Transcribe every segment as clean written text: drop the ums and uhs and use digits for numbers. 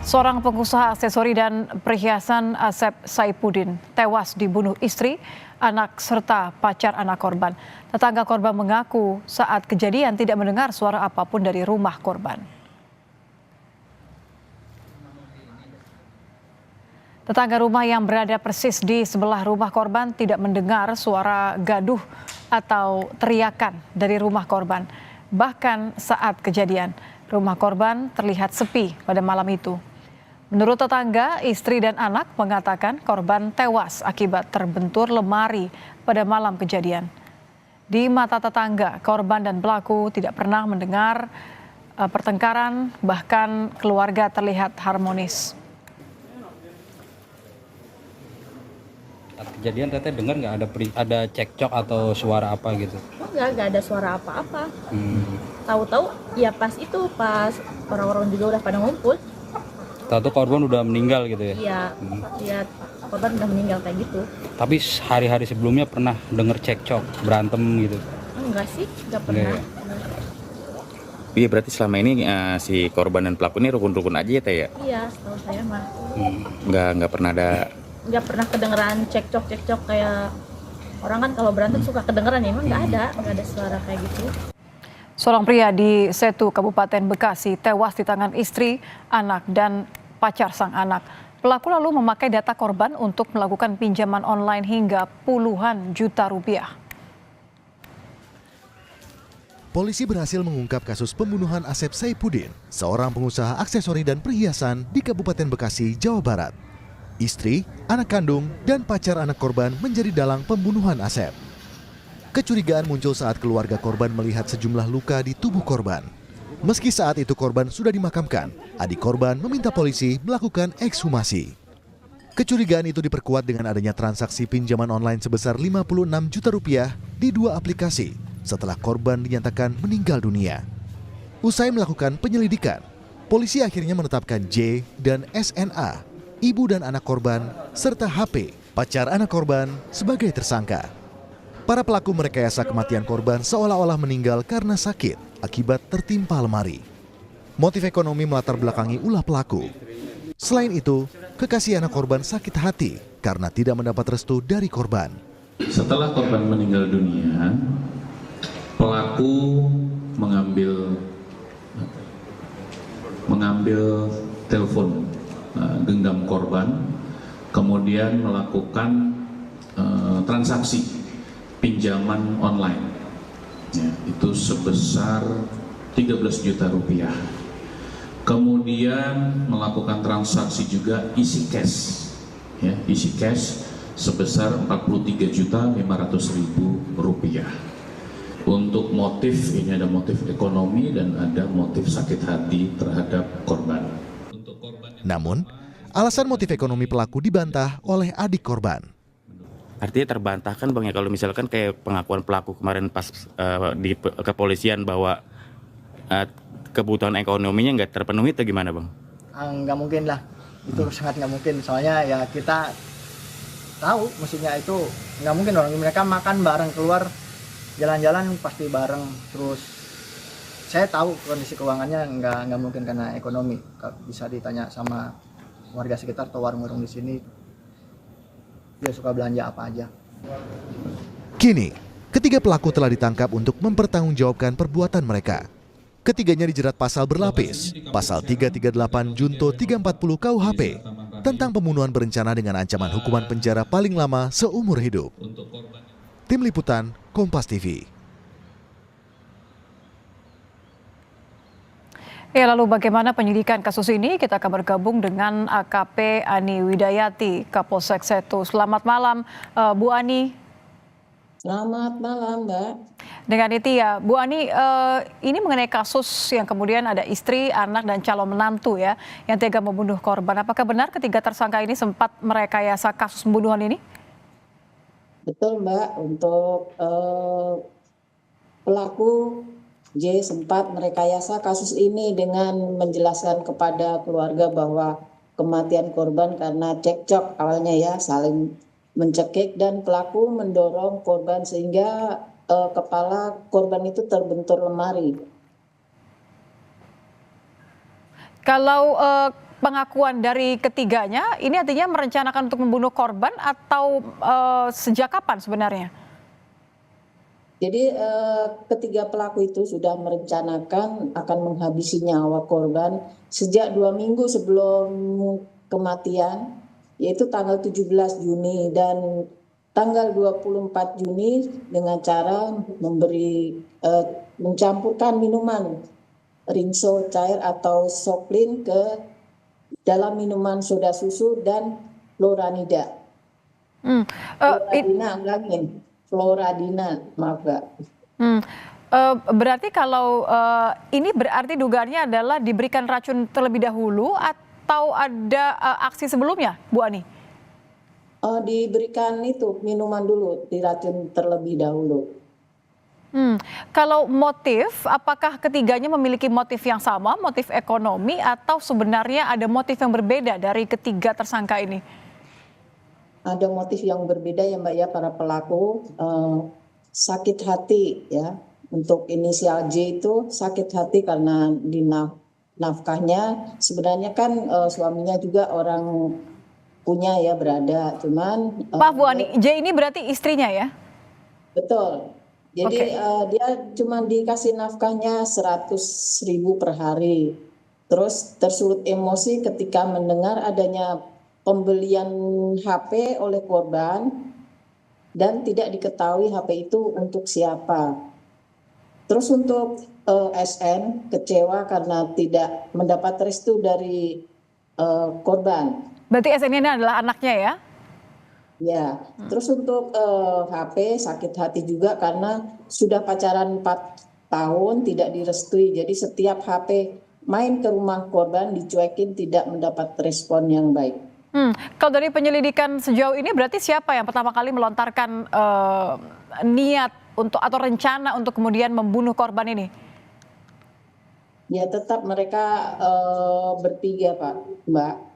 Seorang pengusaha aksesori dan perhiasan Asep Saipuddin tewas dibunuh istri, anak serta pacar anak korban. Tetangga korban mengaku saat kejadian tidak mendengar suara apapun dari rumah korban. Tetangga rumah yang berada persis di sebelah rumah korban tidak mendengar suara gaduh atau teriakan dari rumah korban. Bahkan saat kejadian, rumah korban terlihat sepi pada malam itu. Menurut tetangga, istri dan anak mengatakan korban tewas akibat terbentur lemari pada malam kejadian. Di mata tetangga, korban dan pelaku tidak pernah mendengar pertengkaran, bahkan keluarga terlihat harmonis. Saat kejadian teteh dengar nggak ada cekcok atau suara apa gitu? Nggak ada suara apa-apa. Tahu-tahu ya pas orang-orang juga udah pada ngumpul. Tahu korban udah meninggal gitu ya? Iya, lihat korban udah meninggal kayak gitu. Tapi hari-hari sebelumnya pernah denger cekcok, berantem gitu? Enggak sih, nggak pernah. Iya, berarti selama ini si korban dan pelaku ini rukun-rukun aja ya Teh ya? Iya, setahu saya mah. Nggak pernah ada. Nggak pernah kedengeran cekcok kayak orang kan kalau berantem suka kedengeran ya, emang nggak ada suara kayak gitu. Seorang pria di Setu, Kabupaten Bekasi tewas di tangan istri, anak, dan pacar sang anak. Pelaku lalu memakai data korban untuk melakukan pinjaman online hingga puluhan juta rupiah. Polisi berhasil mengungkap kasus pembunuhan Asep Saipuddin, seorang pengusaha aksesori dan perhiasan di Kabupaten Bekasi, Jawa Barat. Istri, anak kandung, dan pacar anak korban menjadi dalang pembunuhan Asep. Kecurigaan muncul saat keluarga korban melihat sejumlah luka di tubuh korban. Meski saat itu korban sudah dimakamkan, adik korban meminta polisi melakukan ekshumasi. Kecurigaan itu diperkuat dengan adanya transaksi pinjaman online sebesar 56 juta rupiah di dua aplikasi setelah korban dinyatakan meninggal dunia. Usai melakukan penyelidikan, polisi akhirnya menetapkan J dan SNA, ibu dan anak korban, serta HP, pacar anak korban, sebagai tersangka. Para pelaku merekayasa kematian korban seolah-olah meninggal karena sakit akibat tertimpa lemari. Motif ekonomi melatar belakangi ulah pelaku. Selain itu, kekasih anak korban sakit hati karena tidak mendapat restu dari korban. Setelah korban meninggal dunia, pelaku mengambil telepon genggam korban, kemudian melakukan transaksi pinjaman online, ya, itu sebesar 13 juta rupiah. Kemudian melakukan transaksi juga isi cash, ya, isi cash sebesar 43.500.000 rupiah. Untuk motif ini ada motif ekonomi dan ada motif sakit hati terhadap korban. Namun, alasan motif ekonomi pelaku dibantah oleh adik korban. Artinya terbantahkan Bang ya, kalau misalkan kayak pengakuan pelaku kemarin pas di kepolisian bahwa kebutuhan ekonominya nggak terpenuhi atau gimana Bang? Nggak mungkin lah, itu sangat nggak mungkin. Soalnya ya kita tahu maksudnya itu nggak mungkin, orang mereka makan bareng, keluar jalan-jalan pasti bareng. Terus saya tahu kondisi keuangannya nggak mungkin karena ekonomi. Bisa ditanya sama warga sekitar atau warung-warung di sini, dia suka belanja apa aja. Kini, ketiga pelaku telah ditangkap untuk mempertanggungjawabkan perbuatan mereka. Ketiganya dijerat pasal berlapis, pasal 338 Junto 340 KUHP, tentang pembunuhan berencana dengan ancaman hukuman penjara paling lama seumur hidup. Tim Liputan, Kompas TV. Ya, lalu bagaimana penyidikan kasus ini? Kita akan bergabung dengan AKP Ani Widayati, Kapolsek Setu. Selamat malam, Bu Ani. Selamat malam, Mbak. Dengan itu ya, Bu Ani, ini mengenai kasus yang kemudian ada istri, anak, dan calon menantu ya, yang tega membunuh korban. Apakah benar ketiga tersangka ini sempat merekayasa kasus pembunuhan ini? Betul, Mbak. Untuk pelaku J sempat merekayasa kasus ini dengan menjelaskan kepada keluarga bahwa kematian korban karena cekcok awalnya ya, saling mencekik, dan pelaku mendorong korban sehingga kepala korban itu terbentur lemari. Kalau pengakuan dari ketiganya, ini artinya merencanakan untuk membunuh korban atau sejak kapan sebenarnya? Jadi ketiga pelaku itu sudah merencanakan akan menghabisi nyawa korban sejak 2 minggu sebelum kematian, yaitu tanggal 17 Juni dan tanggal 24 Juni dengan cara mencampurkan minuman rinso cair atau soplin ke dalam minuman soda susu dan floranida. Floradina, maaf Mbak. Berarti kalau ini berarti dugaannya adalah diberikan racun terlebih dahulu atau ada aksi sebelumnya, Bu Ani? Diberikan itu minuman dulu, diracun terlebih dahulu. Kalau motif, apakah ketiganya memiliki motif yang sama, motif ekonomi, atau sebenarnya ada motif yang berbeda dari ketiga tersangka ini? Ada motif yang berbeda ya Mbak ya, para pelaku sakit hati ya. Untuk inisial J itu sakit hati karena di nafkahnya sebenarnya kan suaminya juga orang punya ya, berada, cuman Maaf Bu Ani, J ini berarti istrinya ya? betul. Jadi dia cuma dikasih nafkahnya 100.000 per hari. Terus tersulut emosi ketika mendengar adanya pembelian HP oleh korban dan tidak diketahui HP itu untuk siapa. Terus untuk SN kecewa karena tidak mendapat restu dari korban. Berarti SN ini adalah anaknya ya? Ya, terus untuk HP sakit hati juga karena sudah pacaran 4 tahun tidak direstui. Jadi setiap HP main ke rumah korban dicuekin, tidak mendapat respon yang baik. Kalau dari penyelidikan sejauh ini berarti siapa yang pertama kali melontarkan niat untuk atau rencana untuk kemudian membunuh korban ini? Ya tetap mereka bertiga Mbak.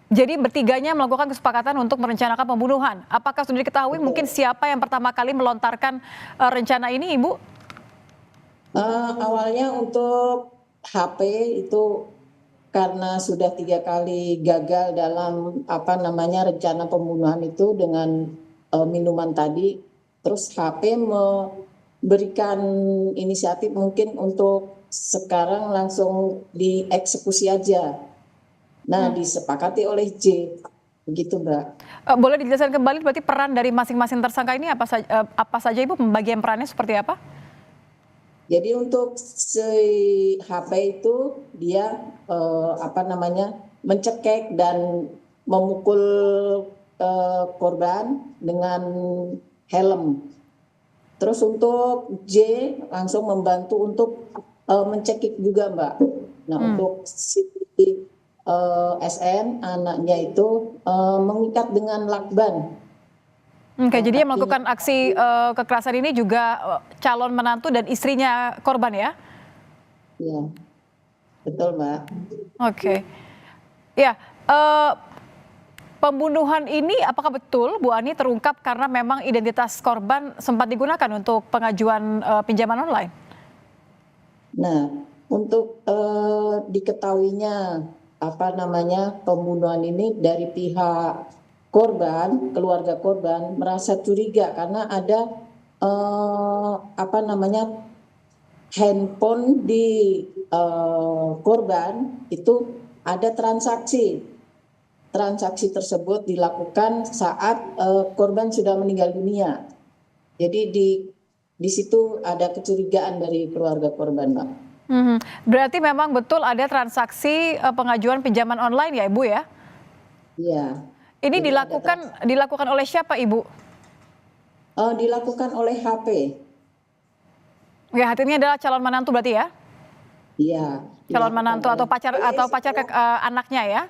Jadi bertiganya melakukan kesepakatan untuk merencanakan pembunuhan. Apakah sudah diketahui mungkin siapa yang pertama kali melontarkan rencana ini, Ibu? Awalnya untuk HP itu karena sudah 3 kali gagal dalam rencana pembunuhan itu dengan minuman tadi, terus HP memberikan inisiatif mungkin untuk sekarang langsung dieksekusi aja. Nah, disepakati oleh J, begitu Mbak. Boleh dijelaskan kembali berarti peran dari masing-masing tersangka ini apa saja Ibu, pembagian perannya seperti apa? Jadi untuk si HP itu dia mencekek dan memukul korban dengan helm. Terus untuk J langsung membantu untuk mencekik juga Mbak. Nah untuk si SN anaknya itu mengikat dengan lakban. Oke, jadi yang melakukan aksi kekerasan ini juga calon menantu dan istrinya korban ya? Iya, betul Mbak. Oke, ya pembunuhan ini apakah betul Bu Ani terungkap karena memang identitas korban sempat digunakan untuk pengajuan pinjaman online? Nah, untuk diketahuinya pembunuhan ini dari pihak korban, keluarga korban merasa curiga karena ada handphone di korban itu ada transaksi tersebut dilakukan saat korban sudah meninggal dunia. Jadi di situ ada kecurigaan dari keluarga korban, Mbak. Berarti memang betul ada transaksi pengajuan pinjaman online ya Ibu ya? Iya. Ini dilakukan oleh siapa Ibu? Dilakukan oleh HP. Ya, artinya adalah calon menantu berarti ya? Iya. Calon menantu atau pacar anaknya ya?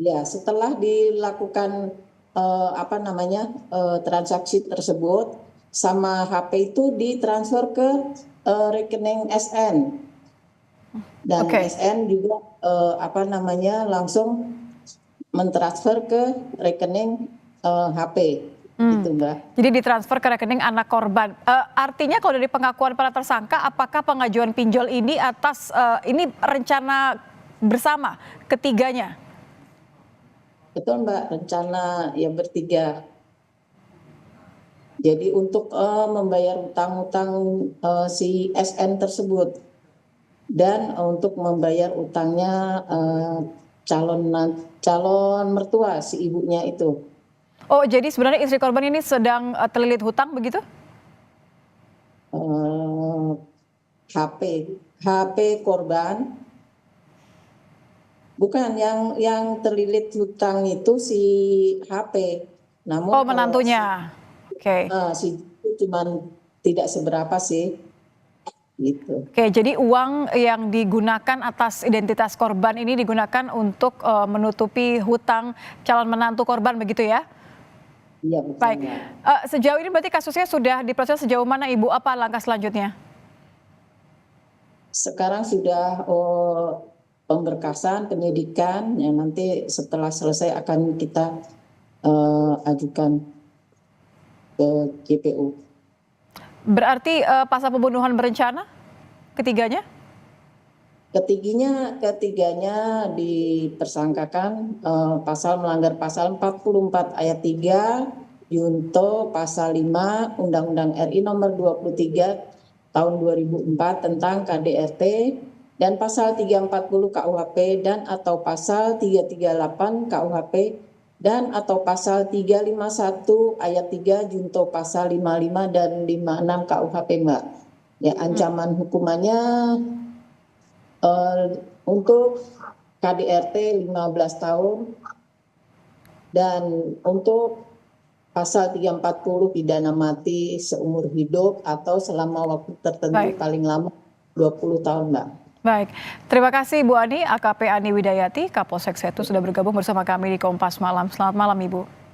Ya, setelah dilakukan transaksi tersebut sama HP itu ditransfer ke rekening SN. Dan SN juga langsung mentransfer ke rekening HP. Gitu, Mbak. Jadi ditransfer ke rekening anak korban. Artinya kalau dari pengakuan para tersangka, apakah pengajuan pinjol ini atas ini rencana bersama ketiganya? Betul Mbak, rencana ya bertiga. Jadi untuk membayar utang-utang si SN tersebut dan untuk membayar utangnya calon mertua si ibunya itu. Oh, jadi sebenarnya istri korban ini sedang terlilit hutang begitu? HP korban bukan yang terlilit hutang itu si HP. Namun Oh, menantunya. Oke. si itu cuman tidak seberapa sih. Gitu. Oke, jadi uang yang digunakan atas identitas korban ini digunakan untuk menutupi hutang calon menantu korban begitu ya? Iya betul. Baik, sejauh ini berarti kasusnya sudah diproses sejauh mana Ibu? Apa langkah selanjutnya? Sekarang sudah pemberkasan, penyidikan, yang nanti setelah selesai akan kita ajukan ke JPU. Berarti pasal pembunuhan berencana ketiganya? Ketiganya dipersangkakan melanggar pasal 44 ayat 3 Junto pasal 5 Undang-Undang RI nomor 23 tahun 2004 tentang KDRT dan pasal 340 KUHP dan atau pasal 338 KUHP dan atau pasal 351 ayat 3 Junto pasal 55 dan 56 KUHP Mbak. Ya, ancaman hukumannya untuk KDRT 15 tahun dan untuk pasal 340 pidana mati seumur hidup atau selama waktu tertentu paling lama 20 tahun Mbak. Baik, terima kasih Bu Ani, AKP Ani Widayati, Kapolsek Setu sudah bergabung bersama kami di Kompas Malam. Selamat malam Ibu.